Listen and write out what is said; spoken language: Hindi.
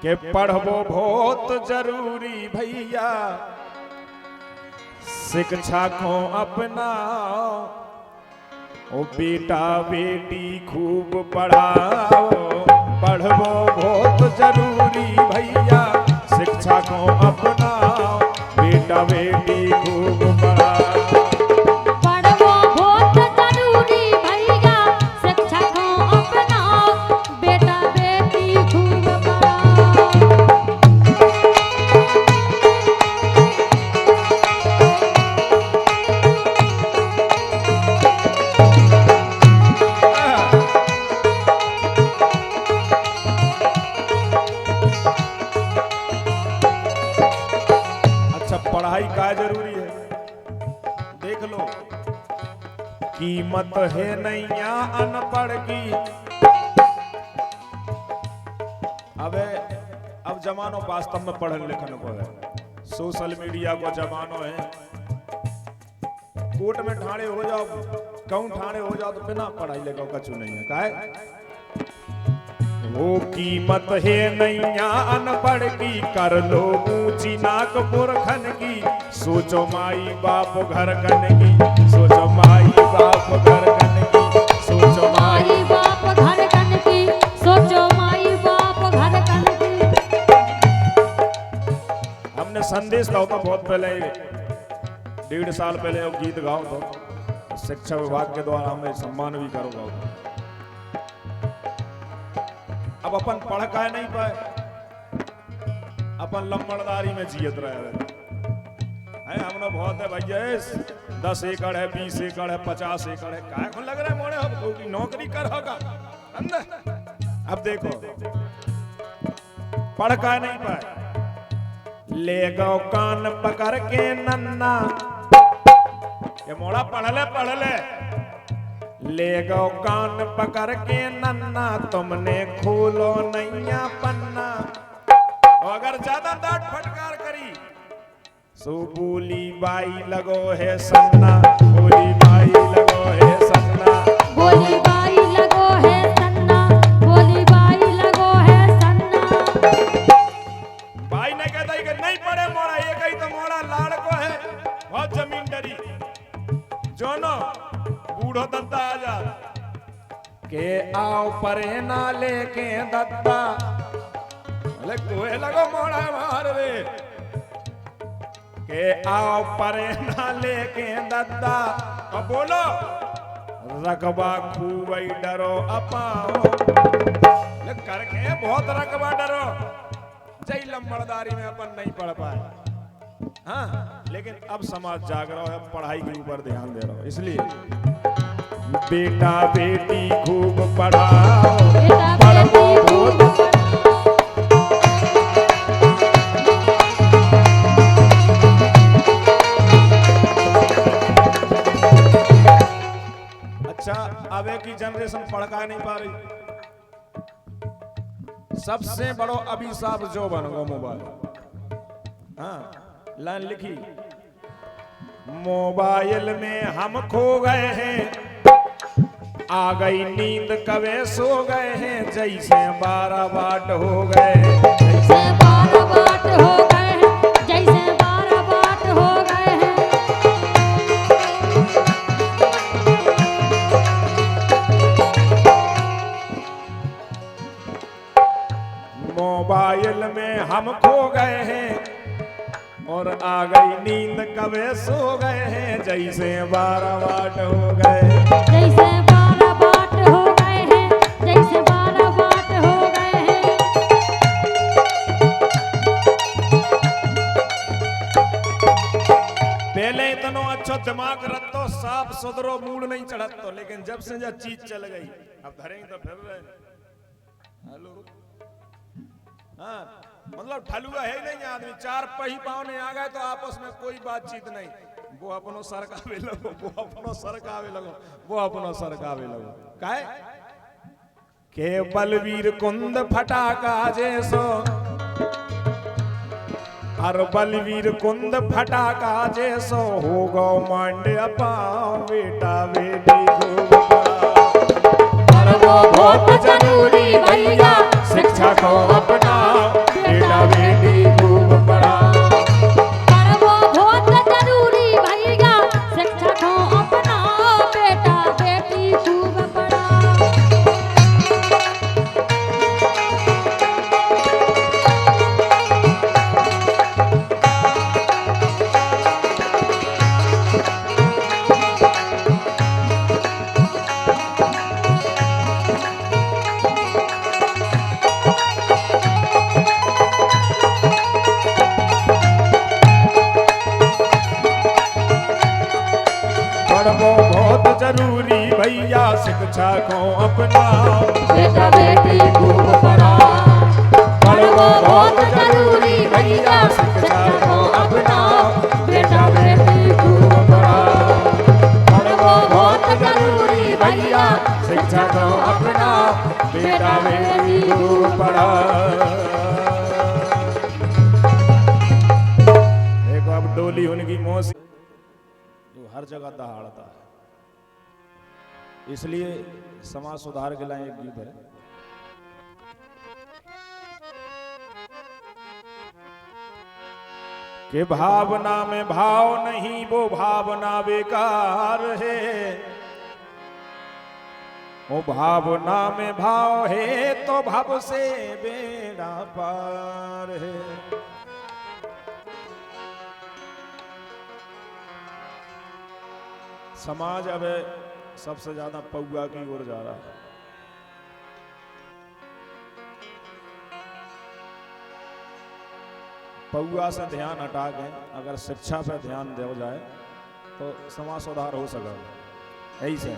के पढ़बो बहुत जरूरी भैया, शिक्षा को अपनाओ, ओ बेटा बेटी खूब पढ़ाओ। पढ़बो बहुत जरूरी भैया, शिक्षा को अपनाओ, बेटा बेटी खूब पढ़ाओ। पढ़बो बहुत जरूरी भैया, शिक्षा को अपनाओ, बेटा बेटी खूब पढ़ाओ। पढ़ाई का जरूरी है, देख लो कीमत है नैया अनपढ़ की। अब जमानो वास्तव में पढ़न लिखन को है, सोशल मीडिया को जमानो है। कोर्ट में ठाणे हो जाओ, कहूं ठाणे हो जाओ तो बिना पढ़ाई लिखा कछु नहीं है। काहे वो कीमत है नैया अनपढ़ की, कर लो ऊंची नाक पुरखन की। सोचो माई बाप घर कन की, सोचो माई बाप घर कन की, सोचो माई बाप घर कन की, सोचो माई बाप घर कन की। हमने संदेश गाओ तो बहुत पहले, 1.5 साल पहले वो गीत गाओ तो शिक्षा विभाग के द्वारा हमें सम्मान भी करो गाओ। अब अपन पढ़ का नहीं पाए, अपन लंबड़दारी में जियत रहे हैं। हमने बहुत है भैया, 10 एकड़ है, 20 एकड़ है, 50 एकड़ है, काय को लग रहा है मोड़े हो की नौकरी कर होगा अंदर। अब देखो पढ़ का नहीं पाए, ले गो कान पकड़ के नन्ना, ये मोड़ा पढ़ ले, ले गो कान पकड़ के नन्ना, तुमने खोलो नैया पन्ना। और अगर ज्यादा डांट फटकार करी सो बोली बाई लगो है सन्ना, बोली बाई लगो है सन्ना, बोली बाई लगो है सन्ना, बोली बाई लगो है सन्ना। बाई ने कहता है कि नहीं पढ़े मोड़ा, ये कही तो मोड़ा लाड़ को है बहुत जमीन डरी। जोनो बूढ़ो दत्ता आजाद के आओ परे ना लेके दत्ता, अरे कोहे लगो मोड़ा मार रे, के आओ परे ना लेके दत्ता। अब बोलो रकबा खूब डरो अपाओ, करके बहुत रकबा डरो, जय लंबड़दारी में अपन नहीं पढ़ पाए। हाँ, लेकिन अब समाज जाग रहा है, पढ़ाई के ऊपर ध्यान दे रहा हो, इसलिए बेटा बेटी खूब पढ़ाओ, पढ़ो बहुत। अच्छा, अब की जनरेशन पढ़ का नहीं पा रही। सबसे बड़ो अभिशाप जो बन गो मोबाइल। हाँ, लाइन लिखी, मोबाइल में हम खो गए हैं, आ गई नींद कवे सो गए हैं, जैसे 12 बाट हो गए, जैसे 12 बाट हो गए हैं, जैसे 12 बाट हो गए हैं। मोबाइल में हम खो गए हैं और आ गई नींद कवे सो गए हैं, जैसे 12 बाट हो गए, जैसे 12 बाट हो गए हैं, जैसे 12 बाट हो गए हैं। पहले इतना अच्छा दिमाग रखतो, साफ सुथरो मूड नहीं चढ़तो, लेकिन जब से जब चीज चल गई अब धरेंगे तो फिर रहे। हेलो, हाँ, मतलब ठलुआ है नहीं आदमी, 4 पही पावने आ गए तो आपस में कोई बातचीत नहीं, वो अपनो सरकावे लगो, वो अपनो सरकावे लगो, वो अपनो सरकावे लगो। काहे के बलवीर कुंद फटाका जैसो, हर बलवीर कुंद फटाका जैसो, हो गो मांडे पाओ, बेटा बेटी खूब पढ़ाओ, और वो बहुत जरूरी भैया, शिक्षा को अपनाओ। शिक्षा को अपनाओ। बेटा बेटी खूब पढ़ाओ, पढ़ो बहुत जरूरी भैया शिक्षा को अपनाओ। बेटा बेटी खूब पढ़ाओ, पढ़ो बहुत जरूरी भैया शिक्षा को अपनाओ। बेटा बेटी खूब पढ़ाओ। देखो अब डोली उनकी मौसी जो हर जगह दहाड़ता है, इसलिए समाज सुधार के लिए एक गीत है। कि भावना में भाव नहीं वो भावना बेकार है। वो भावना में भाव है तो भाव से बेड़ा पार है। समाज अब सबसे ज्यादा पौआ की ओर जा रहा है। पौआ से ध्यान हटा के अगर शिक्षा पे ध्यान दिया जाए तो समाज सुधार हो सकेगा। यही से